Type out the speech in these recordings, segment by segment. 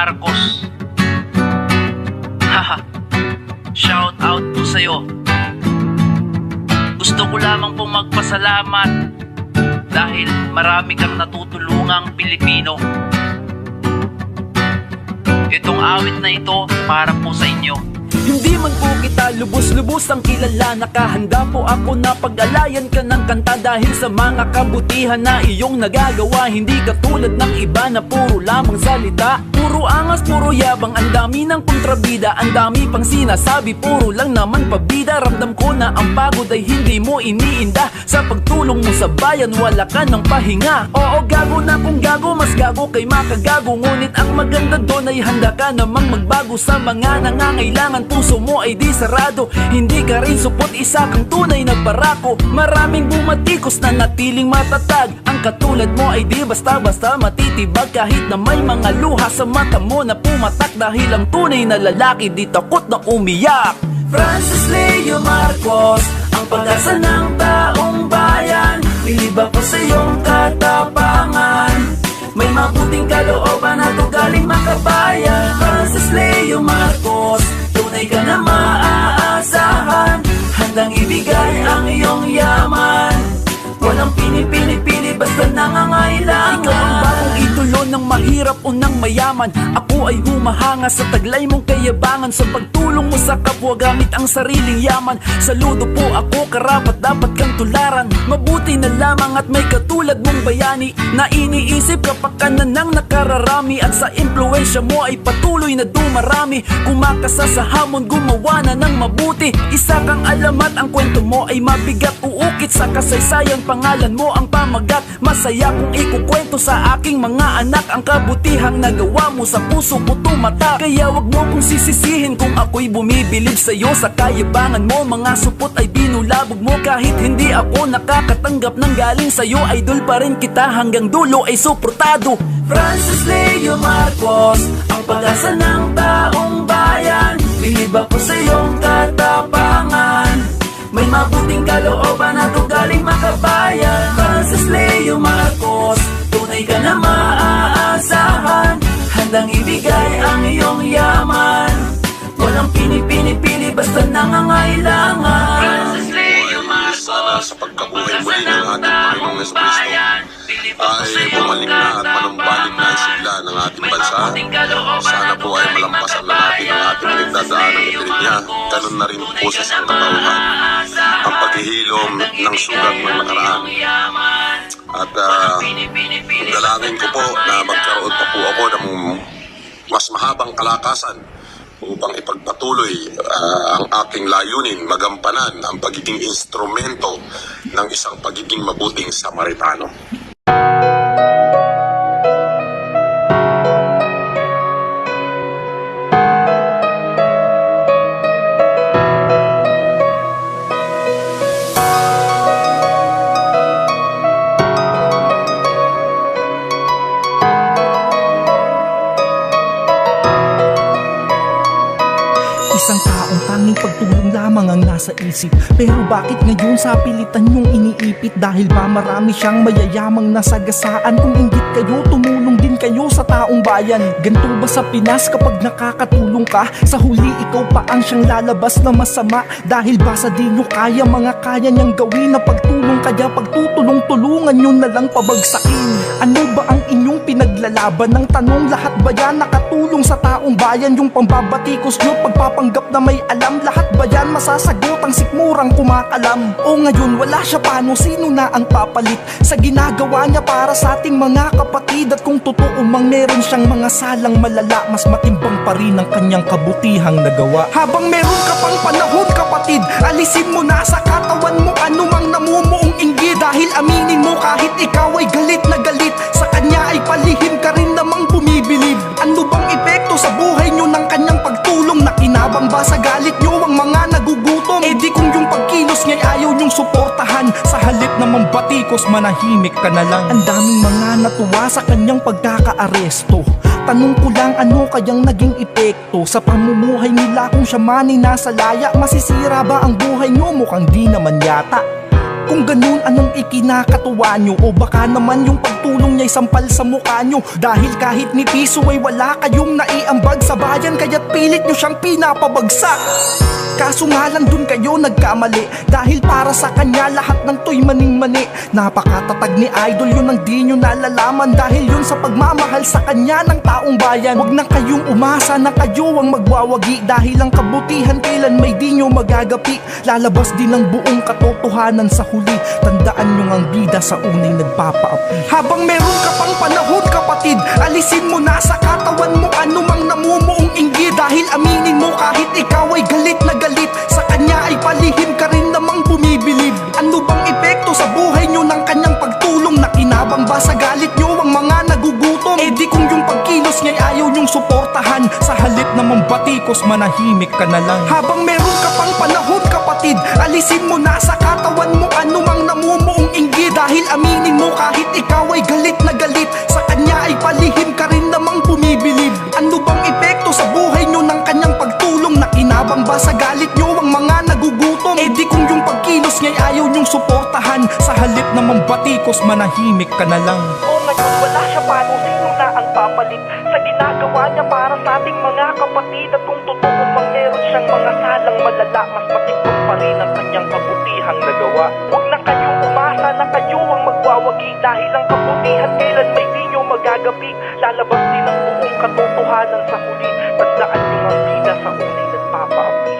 Marcos. Haha, shout out po sa'yo. Gusto ko lamang pong magpasalamat dahil marami kang natutulungang Pilipino. Itong awit na ito para po sa inyo. Hindi man po kita lubos-lubos ang kilala, nakahanda po ako na pag-alayan ka ng kanta dahil sa mga kabutihan na iyong nagagawa. Hindi katulad ng iba na puro lamang salita, puro angas, puro yabang, ang dami ng kontrabida, ang dami pang sinasabi, puro lang naman pabida. Ramdam ko na ang pagod ay hindi mo iniinda, sa pagtulong mo sa bayan wala ka ng pahinga. Oo, gago na kung gago, mas gago kay makagago, ngunit ang maganda doon ay handa ka namang magbago sa mga nangangailangan. Puso mo ay di sarado, hindi ka rin supot, isa kang tunay na barako. Maraming bumatikos na natiling matatag, ang katulad mo ay di basta-basta matitibag. Kahit na may mga luha sa mata mo na pumatak, dahil ang tunay na lalaki di takot na umiyak. Francis Leo Marcos, ang pag-asa ng taong bayan. Bilib ako sa iyong katapangan, may mabuting kalooban at ugaling makabayan. Francis Leo Marcos, tunay ka na maaasahan, handang ibigay ang iyong yaman, walang pinipili-pili basta nangangailangan. Ikaw ang bagong idolo ng mahirap o ng mayaman, ako ay humahanga sa taglay mong kayabangan. Sa pagtulong mo sa kapwa gamit ang sariling yaman, saludo po ako, karapat dapat kang tularan. Mabuti na lamang at may katulad mong bayani na iniisip kapakanan ng nakararami, at sa impluensya mo ay patuloy na dumarami. Kumakasa sa hamon, gumawa na ng mabuti, isa kang alamat, ang kwento mo ay mabigat. Uukit sa kasaysayan, pangalan mo ang pamagat. Masaya kung ikukwento sa aking mga anak ang kabutihang nagawa mo, sa puso ko tumata. Kaya wag mo kong sisisihin kung ako'y bumibilib sa'yo. Sa kayabangan mo, mga supot ay binulabog mo. Kahit hindi ako nakakatanggap ng galing sa'yo, idol pa rin kita hanggang dulo ay suportado. Francis Leo Marcos, ang pag-asa ng taong bayan. Bilib ako sa iyong katapangan, may mabuting kalooban at ugaling makabayan. Francis Leo Marcos, tunay ka na maaasahan, handang ibigay ang iyong yaman, walang pinipili-pili basta nangangailangan. Francis Leo Marcos, sa pagkabuhay muli ng ating Panginoong Jesucristo ay bumalik na at manumbalik na ang sigla ng ating bansa. Sana po ay malampasan na natin ang ating pinagdadaan ng itirit niya. Ganun na rin po sa sangkatauhan, ang paghihilom ng sugat ng nakaraan. At dalangin ko po na magkaroon pa po ako ng mas mahabang kalakasan upang ipagpatuloy ang aking layunin, magampanan ang pagiging instrumento ng isang pagiging mabuting Samaritano. Isang taong tanging pagtulong lamang ang nasa isip, pero bakit ngayon sa pilitan yung iniipit? Dahil ba marami siyang mayayamang nasagasaan? Kung inggit kayo, tumulong din kayo sa taong bayan. Ganito ba sa Pinas kapag nakakatulong ka? Sa huli ikaw pa ang siyang lalabas na masama. Dahil ba sa di nyo kaya mga kaya niyang gawin na pagtulong, kaya pagtutulong-tulungan nyo na lang pabagsakin? Ano ba ang inyong pinaglalaban? Ng tanong, lahat ba yan nakatulong sa taong bayan? Yung pambabatikos nyo, pagpapanggap na may alam, lahat ba yan masasagot ang sikmurang kumakalam? O ngayon wala siya, paano, sino na ang papalit sa ginagawa niya para sa ating mga kapatid? At kung totoo mang meron siyang mga salang malala, mas matimbang pa rin ang kanyang kabutihang nagawa. Habang meron ka pang panahon kapatid, alisin mo na sa katawan mo anumang namumuong inggit. Dahil aminin mo kahit ikaw ay galit na galit, sa kanya ay palihim ka rin namang bumibilib. Ano bang epekto sa buhay nyo ng kanyang pagtulong? Nakinabang ba sa galit nyo ang mga nagugutom? E di kung yung pagkilos nga'y ayaw nyong suportahan, sa halip na mambatikos manahimik ka na lang. Ang daming mga natuwa sa kanyang pagkakaaresto. Tanong ko lang, ano kayang naging epekto sa pamumuhay nila? Kung siya man ay nasa laya, masisira ba ang buhay nyo? Mukhang di naman yata. Kung ganun, anong ikinakatuwa nyo? O baka naman yung tulong niya'y sampal sa mukha nyo. Dahil kahit ni piso ay wala kayong naiambag sa bayan, kaya't pilit nyo siyang pinapabagsak. Kaso nga lang dun kayo nagkamali, dahil para sa kanya lahat ng to'y maning-mani. Napakatatag ni Idol, yun ang di nyo nalalaman, dahil yun sa pagmamahal sa kanya ng taong bayan. Huwag na kayong umasa na kayo ang magwawagi, dahil ang kabutihan kailan may di nyo magagapi. Lalabas din ang buong katotohanan sa huli. Tandaan nyo ang bida sa unay nagpapaapi. Habang meron ka pang panahon kapatid, alisin mo na sa katawan mo anumang namumuong inggit. Dahil aminin mo kahit ikaw ay galit na galit, sa kanya ay palihim ka rin namang bumibilib. Ano bang epekto sa buhay nyo ng kanyang pagtulong? Nakinabang ba sa galit nyo ang mga nagugutom? E di kung yung pagkilos nga'y ayaw nyong suportahan, sa halip namang batikos manahimik ka na lang. Habang meron ka pang panahon kapatid, alisin mo na sa katawan mo anumang namumuong inggit. Dahil aminin mo kahit ikaw ay galit na galit, sa kanya ay palihim ka rin namang bumibilib. Ano bang epekto sa buhay nyo ng kanyang pagtulong? Nakinabang ba sa galit nyo ang mga nagugutom? E di kung yung pagkilos nga'y ayaw nyong suportahan, sa halip namang batikos manahimik ka na lang. O ngayon wala siya, paano sino na ang papalit sa ginagawa niya para sa ating mga kapatid? At kung totoo mang meron siyang mga salang malala, mas matimbang pa rin ang kanyang kabutihang nagawa. Huwag na kayong umasa na kayo ang magwawagi, dahil ang kabutihan kailan may di nyo magagapi. Lalabas din ang buong katotohanan sa huli. Tandaan nyo ang bida sa unay nagpapaapi.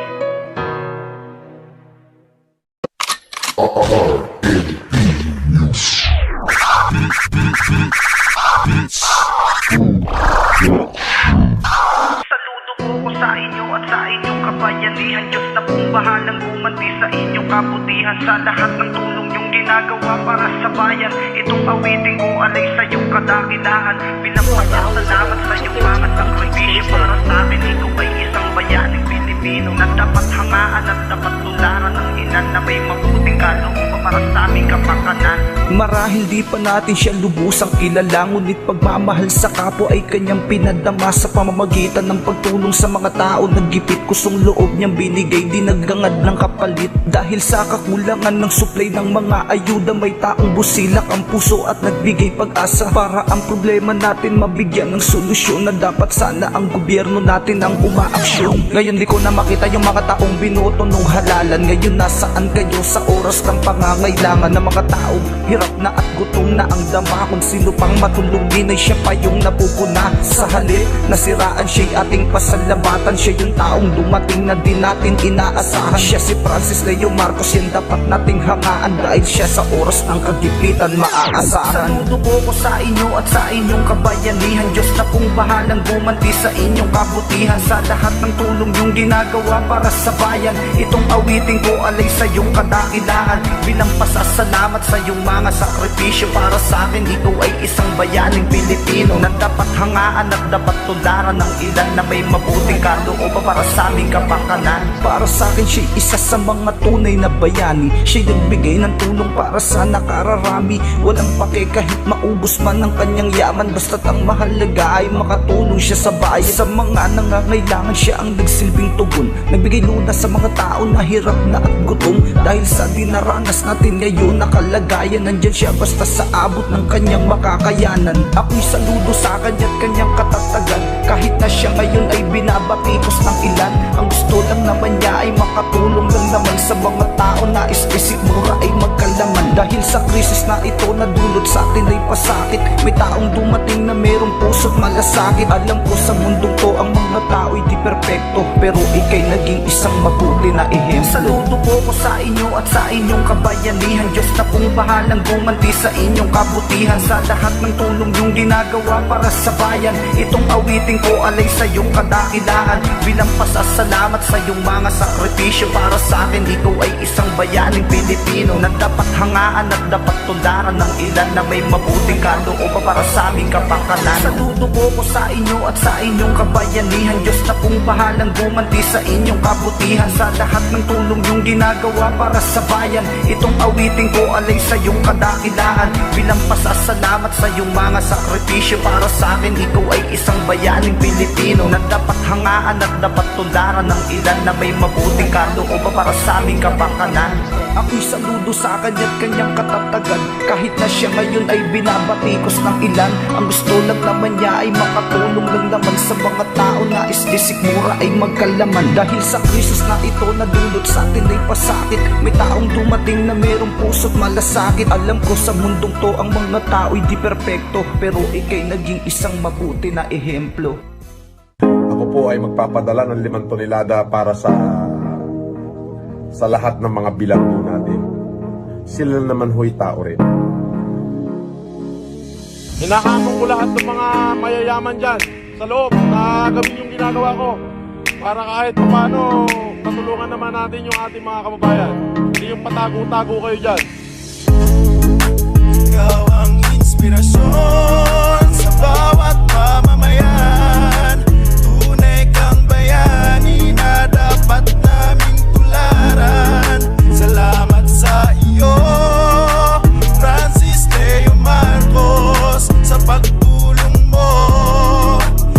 Saludo po ko sa inyo at sa inyong kabayanihan. Diyos na pong bahalang gumanti sa inyong kabutihan, sa lahat ng tulong nyong ginagawa para sa bayan. Itong awiting ko alay sa iyong kadakilaan, bilang pasasalamat sa iyong mga sakripisyo para sa akin. Ikaw ay isang bayaning Pilipino na dapat hangaan at dapat tularan ng ilan na may mabuting kalooban para sa aming kapakanan. Marahil di pa natin siya lubusang kilala, ngunit pagmamahal sa kapwa ay kanyang pinadama sa pamamagitan ng pagtulong sa mga tao. Naggipit kusong loob niyang binigay, di naggangad ng kapalit. Dahil sa kakulangan ng supply ng mga ayuda, may taong busilak ang puso at nagbigay pag-asa para ang problema natin mabigyan ng solusyon. Na dapat sana ang gobyerno natin ang umaaksyon. Ngayon di ko na makita yung mga taong binoto nung halalan. Ngayon nasaan kayo sa oras ng pangangailangan ng mga taong hirap na at gutom na ang dama? Kung sino pang matulungin ay siya pa yung napupuna. Sa halip nasiraan siya'y ating pasalamatan. Siya yung taong dumating na di natin inaasahan. Siya si Francis Leo Marcos, yan dapat nating hangaan, dahil siya sa oras ng kagipitan maaasahan. Saludo po ko sa inyo at sa inyong kabayanihan. Diyos na pong bahalang gumanti sa inyong kabutihan, sa lahat ng tulong yung ginagawa para sa bayan. Itong awiting ko alay sa iyong kadakilaan, bilang pasasalamat sa iyong mga sakripisyo para sa akin. Ikaw ay isang bayaning Pilipino na dapat hangaan at dapat tularan ng ilan na may mabuting kalooban para sa aming kapakanan. Para sa akin siya isa sa mga tunay na bayani. Siya nagbigay ng tulong para sa nakararami. Walang pake kahit maubos man ang kanyang yaman, basta't ang mahalaga ay makatulong siya sa bayan. Sa mga nangangailangan siya ang nagsilbing tugon, nagbigay luna sa mga tao na hirap na at gutom. Dahil sa dinaranas natin ngayon na kalagayan, nandyan siya basta sa abot ng kanyang makakayanan. Ako'y saludo sa kanya't kanyang katatagan, kahit na siya ngayon ay binabatikos ng ilan. Ang gusto lang naman niya ay makatulong lang naman sa mga tao na isip mura ay magkalaman. Dahil sa krisis na ito na dulot sa atin ay pasakit, may taong dumating na merong puso't malasakit. Alam ko sa mundong to ang mga tao'y di perpekto, pero ika'y naging isang mabuti na ehemplo. Saludo po ko sa inyo at sa inyong kabayanihan. Diyos na pong bahalang gumanti sa inyong kabutihan, sa lahat ng tulong yung ginagawa para sa bayan. Itong awiting ko alay sa iyong kadakilaan, bilang pasasalamat sa iyong mga sakripisyo para sa akin. Ikaw ay isang bayaning Pilipino na dapat hangaan at dapat tularan ng ilan na may mabuting kalooban para sa aming kapakanan. Saludo po ko sa inyo at sa inyong kabayanihan. Diyos na pong bahalang gumanti sa inyong kabutihan, sa lahat ng tulong yung ginagawa para sa bayan. Itong awiting ko alay sa iyong kadakilaan, bilang pasasalamat sa iyong mga sakripisyo para sa akin. Ikaw ay isang bayaning Pilipino na dapat hangaan at dapat tularan ng ilan na may mabuting kalooban para sa aming kapakanan. Ako'y saludo sa kanya't kanyang katatagan. Kahit na siya ngayon ay binabatikos ng ilan, ang gusto lang naman niya ay makatulong lang naman sa mga tao na istisikmura ay magkalaman. Dahil sa krisis na ito na dulot sa atin ay pasakit, may taong dumating na merong puso't malasakit. Alam ko sa mundong to ang mga tao'y di perpekto, pero ikay naging isang mabuti na ehemplo. Ako po ay magpapadala ng 5 tonelada para sa lahat ng mga bilanggo natin. Sila naman ho'y tao rin. Hinahamon ko lahat ng mga mayayaman dyan sa loob na gawin yung ginagawa ko para kahit paano matulungan naman natin yung ating mga kababayan. Hindi yung patago-tago kayo dyan. Ikaw ang inspirasyon sa bawat mamamayan. Tunay kang bayani na dapat naming tularan. Salamat sa iyo, Francis Leo Marcos, sa pagtulong mo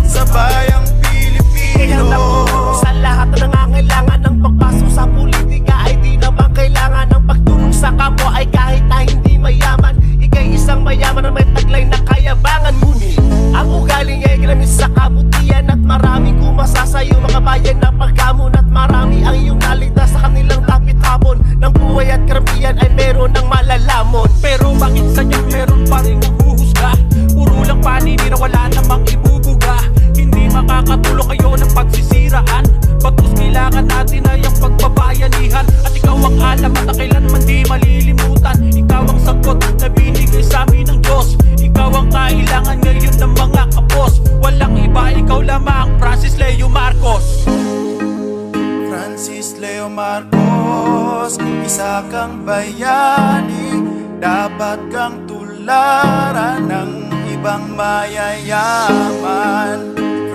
sa bayang Pilipino. Sa lahat na nangangailangan ng pagpasok sa politika ay di naman kailangan ng pagtulong sa kapwa ay kahit na hindi mayaman. Ika'y isang mayaman na may taglay na kayabangan. Ngunit ang ugali niya ay ginamit sa kabutihan at marami kumasa sa iyo mga bayan na pagkamon. At marami ang iyong naligtas sa kanilang tapit hapon ng buhay at karamihan ay meron ng malalamon. Pero bakit sa inyo meron pa rin huhusga? Puro lang paninira, wala namang ibubuga. Hindi makakatulong kayo ng pagsisiraan, bagkus kailangan natin ay ang pagbabayanihan. At ikaw ang alam at kailanman di malilimutan. Ikaw ang sagot na binigay sa amin ng Diyos. Ikaw ang kailangan ngayon ng mga kapos. Walang iba, ikaw lamang, Francis Leo Marcos. Francis Leo Marcos, isa kang bayani, dapat kang tularan ng ibang mayayaman.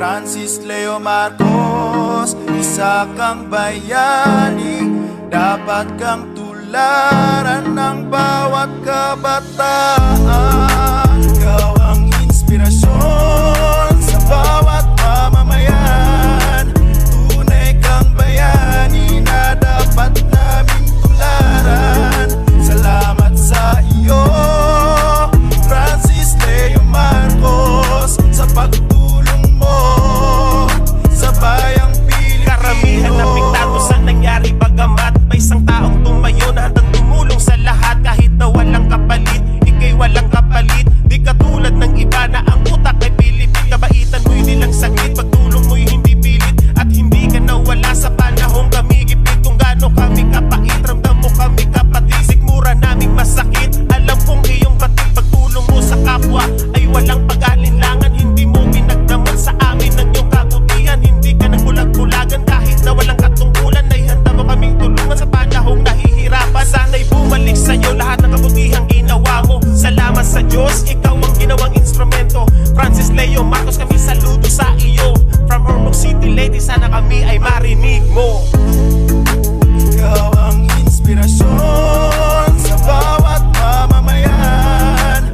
Francis Leo Marcos, isa kang bayani, dapat kang tularan ng bawat kabataan. Ikaw ang inspirasyon sa bawat mamamayan. Tunay kang bayani na dapat naming tularan. Salamat sa iyo, Francis Leo Marcos, sa pagtulong mo sa bayang Pilipino. Karamihan na piktado sa nangyari bagamat may isang taong tumayo na handang tumulong sa lahat kahit na walang kapalit. Ika'y walang kapalit, di katulad ng iba na ang utak ay pilipit. Kabaitan mo'y nilang sakit, pagtulong mo'y hindi pilit. At hindi ka nawala sa panahong kami gipit. Kung gaano kami kapait, ramdam mo kami kapatid. Sikmura naming masakit, alam kong iyong batid. Pagtulong mo sa kapwa ay walang pag-alinlangan. Hindi mo pinagdamot sa amin ng iyong kabutihan. Hindi ka nang bulag-bulagan kahit na walang katungkulan. Ay handa mo kaming tulungan sa panahong nahihirapan. Sana'y bumalik sa'yo lahat ng kabutihang ginawa mo. Salamat sa Diyos, ikaw ang ginawang instrumento. Francis Leo Marcos, kami saludo sa iyo. From Ormoc City, lady, sana kami ay marinig mo. Ikaw ang inspirasyon sa bawat mamamayan.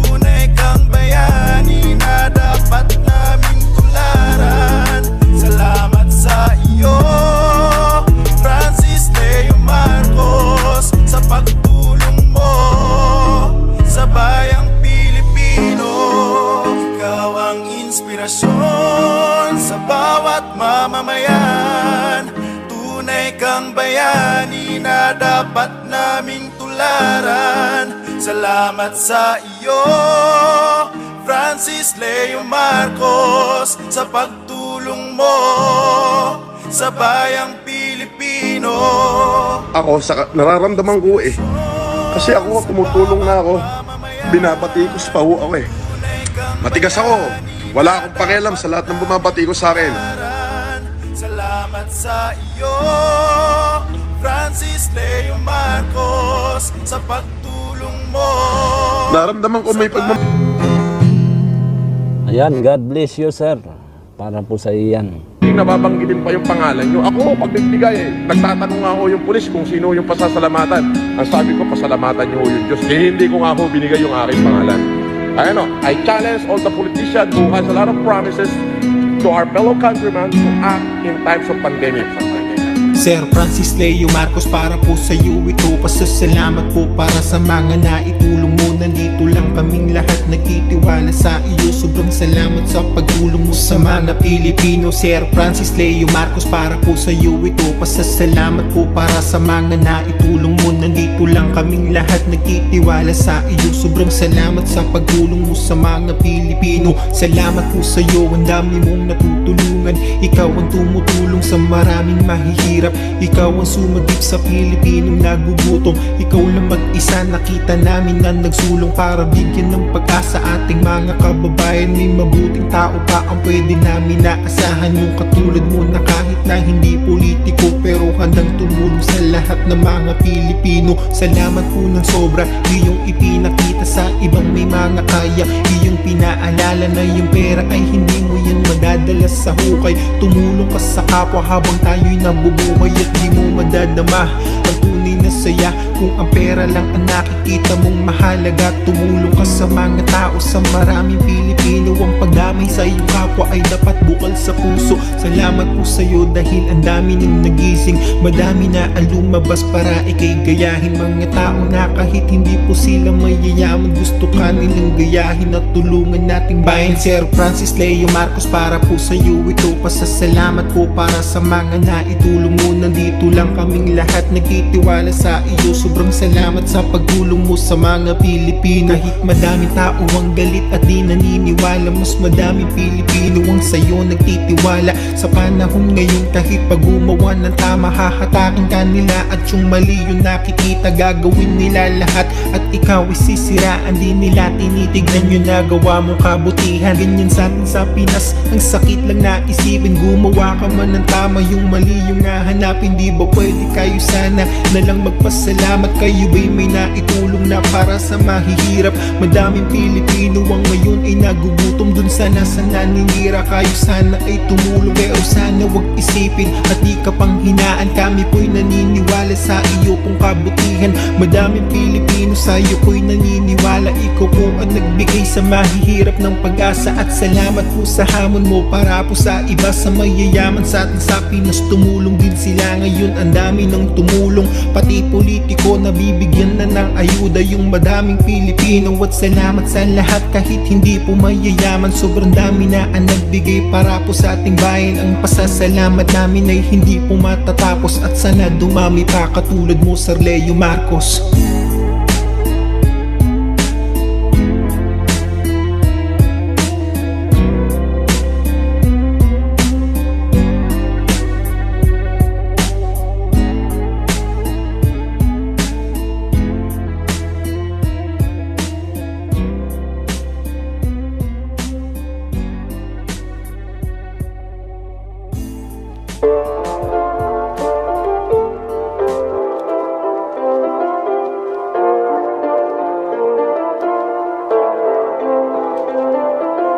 Tunay kang bayani na dapat naming tularan. Salamat sa iyo, Francis Leo Marcos, sa pagtulong mo sa bayang Pilipino. Ikaw ang inspirasyon sa bawat mamamayan. Tunay kang bayani na dapat naming tularan. Salamat sa iyo, Francis Leo Marcos, sa pagtulong mo sa bayang Pilipino. Ako, nararamdaman ko kasi ako tumutulong na ako. Binabatikos pa ho ako Matigas ako. Wala akong pakialam sa lahat ng bumabatikos sa akin. Salamat sa iyo, Francis Leo Marcos, sa pagtulong mo. Naramdaman ko may Ayan, God bless you, sir. Para po sa iyan. Nababanggitin pa yung pangalan nyo. Ako, pag nagbigay nagtatanong nga ako yung pulis kung sino yung pasasalamatan. Ang sabi ko, pasalamatan nyo yung Diyos. Hindi ko nga ako binigay yung aking pangalan. I challenge all the politicians who has a lot of promises to our fellow countrymen to act in times of pandemic. Sir Francis Leo Marcos, para po sa iyo ito. Pasasalamat po para sa mga naitulong mo. Nandito lang kaming lahat nagtitiwala sa iyo. Sobrang salamat sa pagtulong mo sa mga Pilipino. Sir Francis Leo Marcos, para po sa iyo ito. Pasasalamat po para sa mga naitulong mo. Nandito lang kaming lahat nagtitiwala sa iyo. Sobrang salamat sa pagtulong mo sa mga Pilipino. Salamat po sa iyo, ang dami mong natutulungan. Ikaw ang tumutulong sa maraming mahihirap. Ikaw ang sumagip sa Pilipinong nagugutom. Ikaw lang mag-isa, nakita namin na nagsulong para bigyan ng pag-asa ating mga kababayan. May mabuting tao pa ang pwede namin naasahan, yung katulad mo na kahit na hindi politiko pero handang tumulong sa lahat ng mga Pilipino. Salamat po ng sobra, iyong ipinakita sa ibang may mga kaya. Iyong pinaalala na yung pera ay hindi mo yan madadala sa hukay. Tumulong ka sa kapwa habang tayo'y nabubuhay at di mo madadama ang tunay na saya. Kung ang pera lang ang nakikita mong mahalaga, tumulong ka sa mga tao, sa maraming Pilipino. Ang pagdamay sa iyong kapwa ay dapat bukal sa puso. Salamat po sa iyo dahil ang dami nang nagising. Madami na ang lumabas para ikay gayahin. Mga tao na kahit hindi po sila mayayaman, gusto ka nilang gayahin at tulungan nating bayan. Sir Francis Leo Marcos, para po sa iyo ito. Pasasalamat po para sa mga naitulong mo. Nandito lang kaming lahat nagtitiwala sa iyo. Sobrang salamat sa pagtulong mo sa mga Pilipino. Kahit madaming tao ang galit at di naniniwala, mas madaming Pilipino ang sa'yo nagtitiwala. Sa panahon ngayon kahit pag gumawa ng tama, hahatakin ka nila at yung mali yung nakikita gagawin nila lahat. At ikaw isisiraan din nila, tinitignan yung nagawa mong kabutihan. Ganyan sa atin sa Pinas, ang sakit lang na isipin. Gumawa ka man ng tama, yung mali yung hahanapin. Di ba pwede kayo sana na lang magpasalamat? Kayo ba'y may naitulong na para sa mahihirap? Madaming Pilipino ang ngayon ay nagugutom, dun sana sa naninira. Kayo sana ay tumulong, pero sana wag isipin at di ka pang hinaan. Kami po'y naniniwala sa iyo kung kabutihan. Madaming Pilipino sa iyo po'y naniniwala. Ikaw po ang nagbigay sa mahihirap ng pag-asa. At salamat po sa hamon mo para po sa iba, sa mayayaman sa atin sa Pinas. Tumulong din sila ngayon, ang dami ng tumulong. Pati politiko nabibigyan na ng ayuda yung madaming Pilipino. At salamat sa lahat kahit hindi po mayayaman. Sobrang dami na ang nagbigay para po sa ating bayan. Ang pasasalamat namin ay hindi po matatapos. At sana dumami pa katulad mo, Sir Leo Marcos.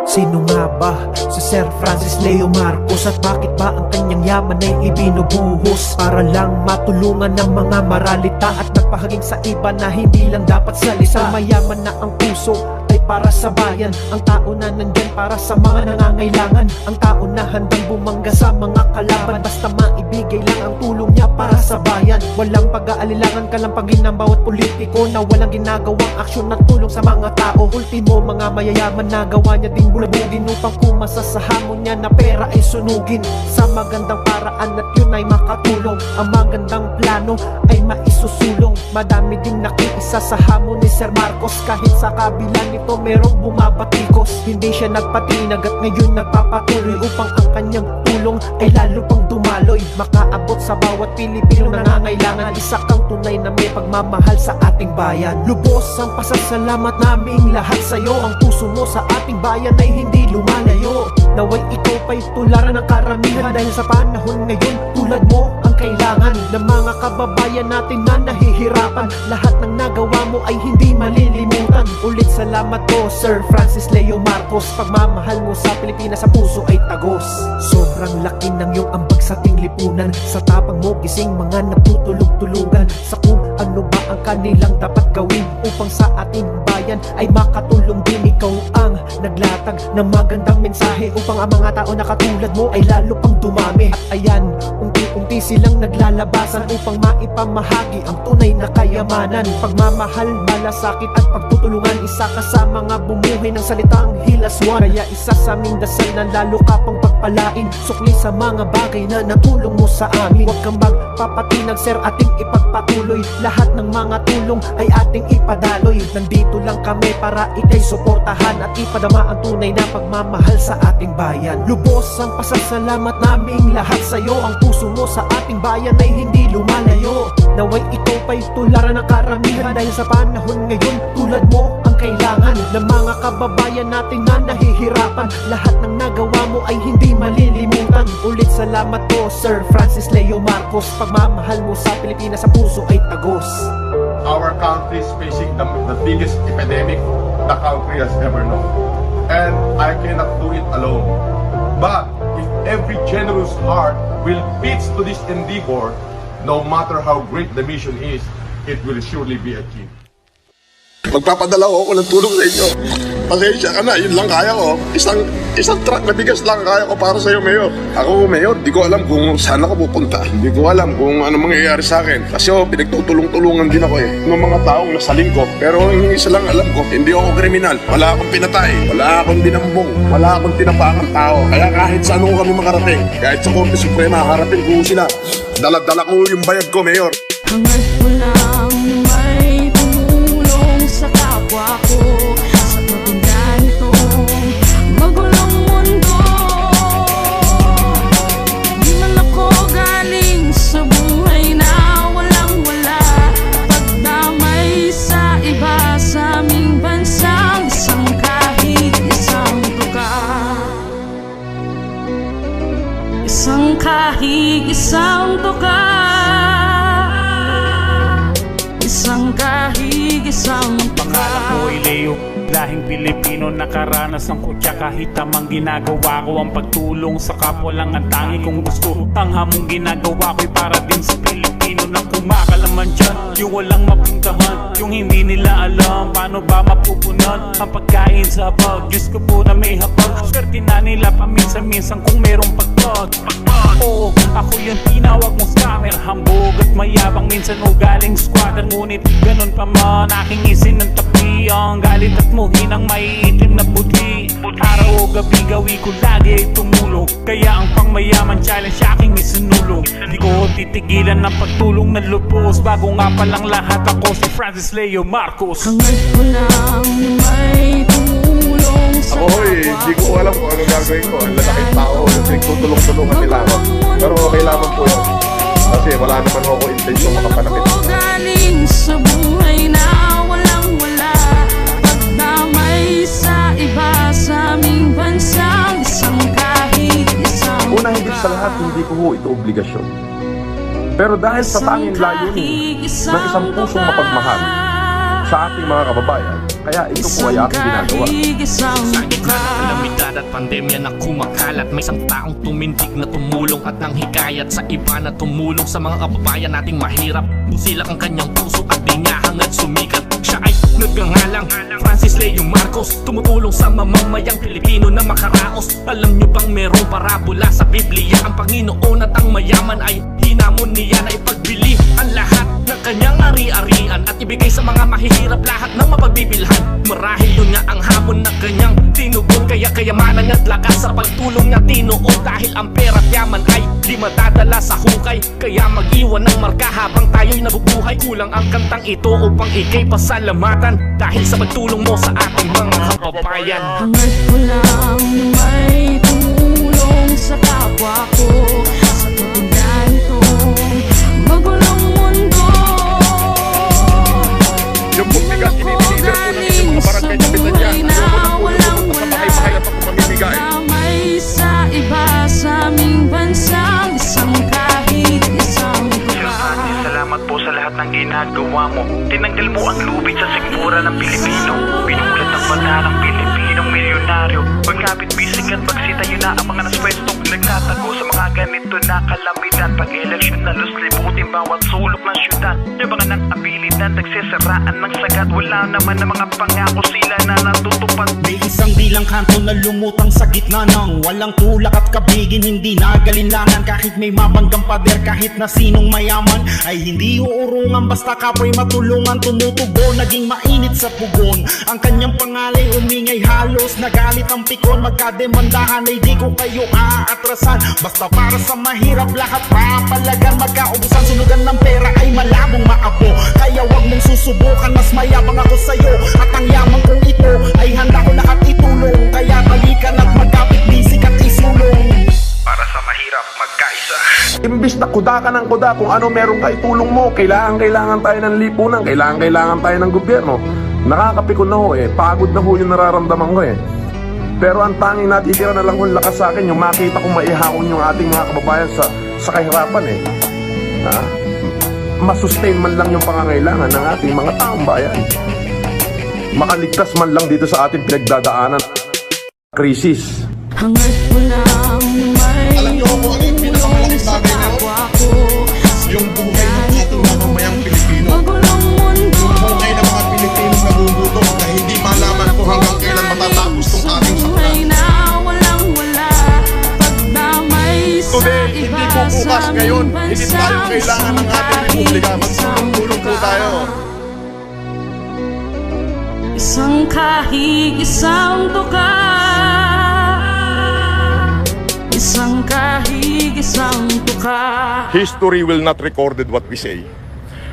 Sino nga ba si Sir Francis Leo Marcos at bakit ba ang kanyang yaman ay ibinubuhos para lang matulungan ng mga maralita at nagpahaging sa iba na hindi lang dapat salita? Mayaman na ang puso ay para sa bayan, ang tao na nandyan para sa mga nangangailangan, ang tao na handang bumangga sa mga kalaban, basta maibigay lang ang tulong niya para sa bayan. Walang pag-aalilangan, kalampagin ng bawat politiko na walang ginagawang aksyon na tulong sa mga tao. Ultimo, mga mayayaman na gawa niya ding bulabugin upang kumasa sa hamon niya na pera ay sunugin sa magandang paraan at yun ay makatulong. Ang magandang plano ay maisusulong. Madami ding nakiisa sa hamon ni Sir Marcos, kahit sa kabila nito merong bumabatikos. Hindi siya nagpatinag at ngayon nagpapatuloy upang ang kanyang tulong ay lalo pang dumaloy, makaabot sa bawat Pilipino na nangangailangan. Isa kang tunay na may pagmamahal sa ating bayan. Lubos ang pasasalamat naming lahat sa'yo. Ang puso mo sa ating bayan ay hindi lumalayo. Naway ikaw pa'y tularan ng karamihan, dahil sa panahon ngayon tulad mo ang kailangan ng mga kababayan natin na nahihirapan. Lahat ng nagawa mo ay hindi malilimutan. Ulit salamat po Sir Francis Leo Marcos. Pagmamahal mo sa Pilipinas sa puso ay tagos. Sobrang laki ng iyong ambag sa ating lipunan. Sa tapang mo gising mga natutulog-tulugan sa kung ano ba ang kanilang dapat gawin upang sa ating bayan ay makatulong din. Ikaw ang naglatag ng magandang mensahe upang ang mga tao na katulad mo ay lalo pang dumami. At ayan, unti-unti unti silang naglalabasan upang maipamahagi ang tunay na kayamanan. Pagmamahal, malasakit at pagtutulungan, isa ka sa mga bumuhay ng salitang hilaswan. Kaya isa sa aming dasal na lalo ka pang pagpalain, sukli sa mga bagay na natulong mo sa amin. Huwag kang magpapatinag sir, ating ipagpatuloy, lahat ng mga tulong ay ating ipadaloy. Nandito lang kami para ikay suportahan at ipadama ang tunay na pagmamahal sa ating bayan. Lubos ang pasasalamat naming lahat sa'yo, ang puso mo sa ating bayan ay hindi lumalayo. Naway ikaw pa'y tularan ng karamihan, dahil sa panahon ngayon tulad mo ang kailangan ng mga kababayan natin na nahihirapan. Lahat ng nagawa mo ay hindi malilimutan. Ulit salamat po Sir Francis Leo Marcos, pagmamahal mo sa Pilipinas sa puso ay tagos. Our country is facing the biggest epidemic the country has ever known. And I cannot do it alone. But if every generous heart will pitch to this endeavor, no matter how great the mission is, it will surely be achieved. Magpapadala ako ng tulong sa inyo. Pasensya ka na, yun lang kaya ko. Isang truck na bigas lang kaya ko para sa iyo, Mayor. Ako, Mayor, di ko alam kung saan ako pupunta. Hindi ko alam kung ano mangyayari sa akin. Kasi pinagtutulong-tulungan din ako ng mga taong nasaling ko. Pero yung isa lang alam ko, hindi ako kriminal. Wala akong pinatay. Wala akong dinambong. Wala akong tinapakang tao. Kaya kahit saan ko kami makarating, kahit sa Korte Suprema, harapin ko sila. Dala-dala ko yung bayad ko, Mayor. Hangad ko lang may tumulong sa kapwa ko sa kabila nitong magulong mundo. Di man ako galing sa buhay na walang-wala, pagdamay sa iba sa aming bansang isang kahig, isang tuka. Isang kahig, isang tuka. Isang kahig, isang Pangalan ko ay Leo, lahing Pilipino, nakaranas ng kutya. Kahit tamang ginagawa ko, ang pagtulong sa kapwa lang ang tangi kong gusto. Ang hamong ginagawa ko'y para din sa Pilipino na kumakalaman dyan, yung walang mapuntahan, yung hindi nila alam paano ba mapupunan ang pagkain sa bag. Diyos ko po na may hapag, swerte na nila paminsan-minsan kung merong pagpag. Oo, ako yung tinawag mong scammer, hambog at mayabang, minsan ugaling squatter. Ngunit ganun pa man, aking isin ng tapi ang galit at muhin ang maiitim na puti. Araw o gabi gawi ko lagi ay tumulong, kaya ang pangmayaman challenge aking isinulong. Di ko titigilan ng pagtulong na lubos, bago nga palang lahat ako si Francis Leo Marcos. hangad ko lang may tumulong sa Ako, hindi ko alam kung ano gagawin ko. Ang lalaking tao, nagtutulong-tulungan nila ako. Pero kailangan po yun. Kasi wala naman ako intensyon makapanakit. Ako galing sa buhay na walang-wala, pagdamay sa iba sa aming bansang isang kahig, isang Una, higit sa lahat, hindi ko ito obligasyon. Pero dahil sa tanging layunin ng isang pusong mapagmahal sa ating mga kababayan, kaya ito po ay aking ginagawa. Sa gitna ng kalamidad at pandemya na kumakalat, may isang taong tumindig na tumulong at nang hikayat sa iba na tumulong sa mga kababayan nating mahirap. Busilak ang kanyang puso at di niya hangad sumikat. Siya ay nagngangalang Francis Leo Marcos, tumutulong sa mamamayang Pilipino na makaraos. Alam niyo bang merong parabola sa Biblia, ang Panginoon at ang mayaman ay hinamon niya na ipagbili ang lahat ng kanyang ari-arian at ibigay sa mga mahihirap lahat ng mapagbibilhan. Marahil yun nga ang hamon na kanyang tinugon, kaya kayamanan at lakas sa pagtulong niya tinuon. Dahil ang pera at yaman ay di matadala sa hukay, kaya mag-iwan ng marka habang tayo'y nabubuhay. Kulang ang kantang ito upang ikay pasalamatan, dahil sa pagtulong mo sa ating mga kababayan. hangad ko lang may tumulong sa kapwa ko sa kabila nitong magulong mundo. Yung pagbigas, inideliver ko ng isang mga barangay kapitan niya. Ayoko na po sa bahay-bahay at ako mamimigay. Damay sa iba sa aming bansang isang kahig, isang tuka. Salamat po sa lahat ng ginagawa mo. Tinanggal mo ang lubid sa sikmura ng Pilipino. Pinulat ang bata ng Pilipinong milyonaryo. Pagkapit bisig at pagsitayo na ang mga naswestong nagtatago sa mga ganito na kalamidad. Pag-eleksyon na libutin bawat sulok ng syudad. Yung mga ng abilidad nagsisiraan ng sagat. Wala naman ng mga pangako sila na natutupad. May isang di dakilang kanto na lumutang sa gitna ng walang tulak at kabigin, hindi nagalinlangan. Kahit may mabanggang pader, kahit na sinong mayaman ay hindi uurungan, basta kapoy matulungan. Tumutugo, naging mainit sa pugon ang kanyang pangalay, umingay halos nagalit ang pikon. Magkademandahan ay di ko kayo aatrasan, basta para sa mahirap lahat papalagan. Magkaubusan, sunugan ng pera ay malabong maabo, kaya wag mong susubukan, mas mayabang ako sa'yo. At ang yaman kong ito ay handa ko lahat itulong, kaya talikan at magkapit bisik at isulong. Para sa mahirap magkaisa. Imbis na kuda ka ng kuda kung ano meron ka itulong mo, kailangan tayo ng lipunan, kailangan tayo ng gobyerno. Nakakapikon na ho pagod na ho yung nararamdaman ko Pero ang tanging natitira na lang ho lakas sa akin, yung makita kong maihahon yung ating mga kababayan sa kahirapan masustain man lang yung pangangailangan ng ating mga taong bayan. Makaligtas man lang dito sa ating pinagdadaanan krisis. Hangad mo lang may Alam niyo kung ano yung pinakamalaking bagay ngayon? Yung buhay ng ating mamamayang Pilipino. magulong mundo. Yung buhay ng mga Pilipino na bumubuto na hindi malaman kung hanggang kailan matatapos tong ating saklan. Buhay na walang wala, pagdamay sa Today, hindi iba po bukas sa ngayon. aming Hindi tayo kailangan ng ating republika. Magtulong-tulong po tayo. Isang kahig, isang tuka. Isang kahig, isang tuka. History will not recorded what we say,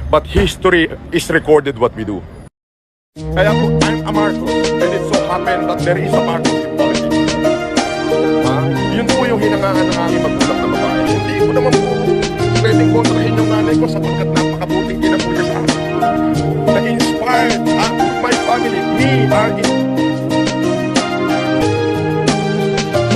but history is recorded what we do. Kaya po, I'm a Marcos, and it so happened that there is a Marcos in politics. Yun po yung hinangaan ng aking magulang na babae. Hindi ko naman po pwedeng kontrahin yung nanay ko sapagkat napakabuting ina po niya sa akin. Na-inspired my family, me,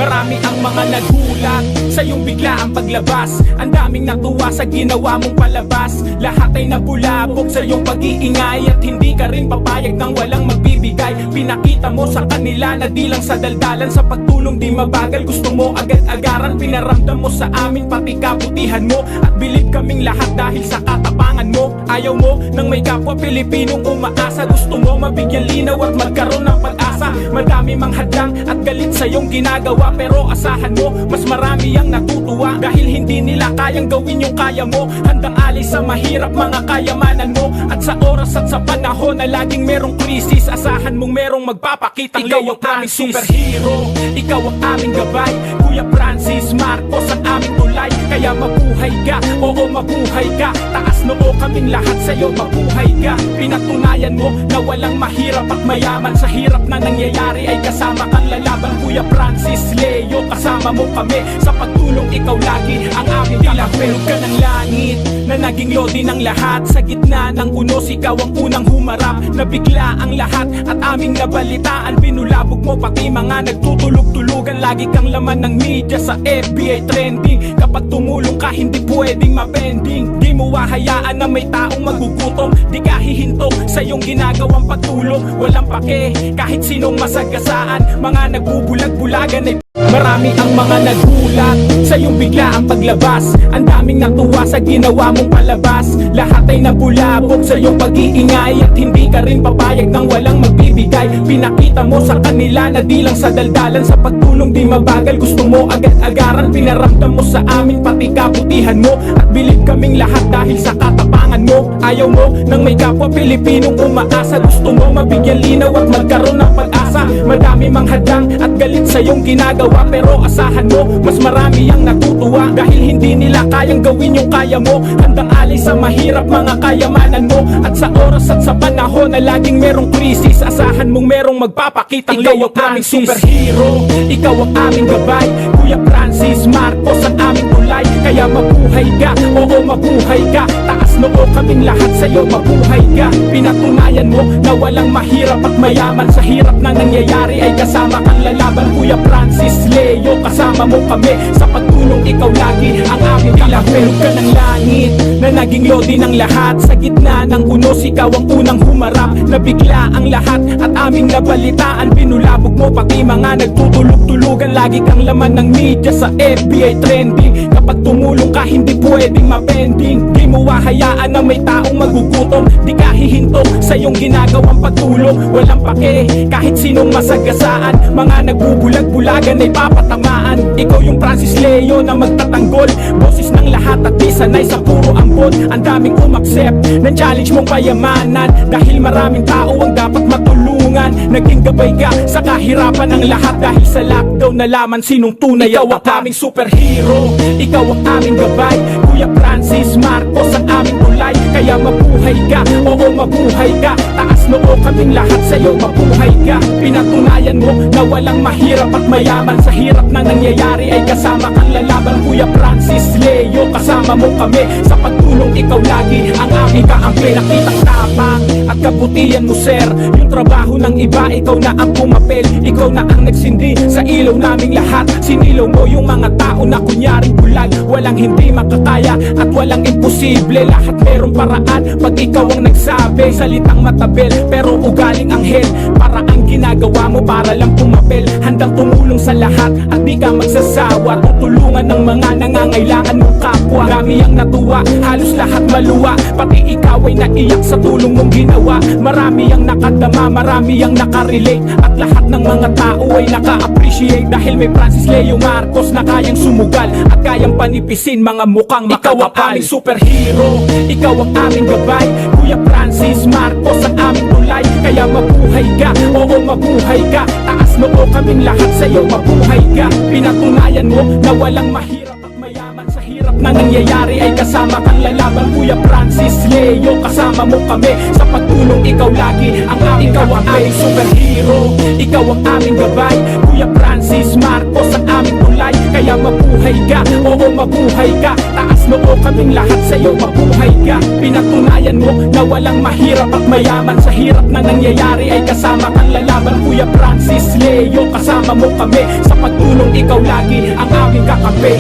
Marami ang mga nagulat sa iyong biglaang paglabas. Ang daming natuwa sa ginawa mong palabas. Lahat ay nabulabog sa iyong pag-iingay, at hindi ka rin papayag ng walang magbibigay. Pinakita mo sa kanila na di lang sa daldalan, sa pagtulong di mabagal. Gusto mo agad-agaran, pinaramdam mo sa amin pati kabutihan mo. At bilib kaming lahat dahil sa katapangan mo. Ayaw mo nang may kapwa Pilipinong umaasa. Gusto mo mabigyan linaw at magkaroon ng pag-asa. Madami mang hadlang at galit sa iyong ginagawa, pero asahan mo, mas marami ang natutuwa. Dahil hindi nila kayang gawin yung kaya mo. Handang alay sa mahirap mga kayamanan mo. At sa oras at sa panahon na laging merong krisis, asahan mong merong magpapakitang ikaw ang aming superhero, ikaw ang aming gabay. Kuya Francis Marcos ang aming tulay. Kaya mabuhay ka, oo mabuhay ka. Taas noo kaming lahat sa'yo, mabuhay ka. Pinatunayan mo na walang mahirap at mayaman. Sa hirap na nangyayari ay kasama kang lalaban. Kuya Francis Leo, kasama mo kami. Sa pagtulong ikaw lagi ang aming dilahwelog ka ng langit na naging lodi ng lahat. Sa gitna ng unos, ikaw ang unang humarap. Nabigla ang lahat at aming nabalitaan. Binulabog mo pati mga nagtutulog-tulugan. Lagi kang laman ng media sa FB trending. Kapag tumulong ka, hindi pwedeng mapending. Di mo hahayaan na may taong magugutom. Di ka hihinto sa iyong ginagawang pagtulong. Walang pake kahit sinong masagasaan. Mga nagbubulag-bulagan ay marami ang mga nagulat sa iyong biglaang paglabas. Ang daming natuwa sa ginawa mong palabas. Lahat ay nabulabog sa iyong pag-iingay, at hindi ka rin papayag ng walang magbibigay. Pinakita mo sa kanila na di lang sa daldalan, sa pagtulong di mabagal. Gusto mo agad-agaran, pinaramdam mo sa amin pati kabutihan mo. At bilib kaming lahat dahil sa katapangan mo. Ayaw mo nang may kapwa Pilipinong umaasa. Gusto mo mabigyan linaw at magkaroon ng pag-asa. Madami mang hadlang at galit sa iyong ginagawa, pero asahan mo, mas marami ang natutuwa. Dahil hindi nila kayang gawin yung kaya mo. Handang alay sa mahirap mga kayamanan mo. At sa oras at sa panahon na laging merong krisis, asahan mong merong magpapakitang ikaw ang aming superhero, ikaw ang aming gabay. Kuya Francis Marcos ang aming tulay. Kaya mabuhay ka, oo mabuhay ka. Taas noo kaming lahat sa'yo, mabuhay ka. Pinatunayan mo na walang mahirap at mayaman. Sa hirap na nangyayari ay kasama kang lalaban. Kuya Francis Leo, kasama mo kami. Sa pagtulong ikaw lagi ang aming dilahwelog ka ng langit na naging lodi ng lahat. Sa gitna ng unos, ikaw ang unang humarap. Nabigla ang lahat at aming nabalitaan. Binulabog mo pati mga nagtutulog-tulugan. Lagi kang laman ng media sa FB trending. Kapag tumulong ka, hindi pwedeng mapending. Di mo hahayaan hayaan na may taong magugutom. Di ka hihinto sa iyong ginagawang pagtulong. Walang pake kahit sinong masagasaan. Mga nagbubulag-bulagan ay papatamaan. Ikaw yung Francis Leo na magtatanggol. Boses ng lahat at di sanay sa puro ambon. Ang daming umaccept ng challenge mong payamanan. Dahil maraming tao ang dapat matulungan. Naging gabay ka sa kahirapan ng lahat. Dahil sa lockdown nalaman sinong tunay. Ikaw ang aming superhero, ikaw ang aming gabay. Kuya Francis Marcos ang aming tulay. Kaya mabuhay ka, oo mabuhay ka. Taas noo kaming lahat sa'yo, mabuhay ka. Pinatunayan mo na walang mahirap at mayaman. Sa hirap na nangyayari ay kasama kang lalaban. Kuya Francis Leo, kasama mo kami. Sa pagtulong ikaw lagi ang aming kaampi. Nakitang tapang at kabutihan mo sir. Yung trabaho ng iba, ikaw na ang pumapel. Ikaw na ang nagsindi sa ilaw naming lahat. Sinilaw mo yung mga tao na kunyaring bulag. Walang hindi makakaya at walang imposible. Lahat merong paraan pag ikaw ang nagsabi. Salitang matabel pero ugaling anghel. Para ang ginagawa mo para lang pumapel. Handang tumulong sa lahat at di ka magsasawa. Tutulungan ng mga nangangailangan mong kapwa. Marami ang natuwa, halos lahat maluwa. Pati ikaw ay naiyak sa tulong mong ginawa. Marami ang nakadama, marami ang nakarelate. At lahat ng mga tao ay naka-appreciate. Dahil may Francis Leo Marcos na kayang sumugal at kayang panipisin mga mukhang makakapal. Ikaw ang aming superhero, ikaw ang aming gabay. Kuya Francis Marcos ang aming tulay. Kaya mabuhay ka, oo mabuhay ka. Taas noo kaming lahat sa'yo, mabuhay ka. Pinatunayan mo na walang mahirap at mayaman. Sa hirap na nangyayari ay kasama kang lalaban. Kuya Francis Leo, kasama mo kami. Sa pagtulong ikaw lagi ang aming ikaw ang aming superhero, ikaw ang aming gabay. Kuya Francis Marcos ang aming tulay. Kaya mabuhay ka, oo mabuhay ka. Taas noo kaming lahat sa'yo, mabuhay ka. Pinatunayan mo na walang mahirap at mayaman. Sa hirap na nangyayari ay kasama kang lalaban. Kuya Francis Leo, kasama mo kami. Sa pagtulong ikaw lagi ang aming kakampi.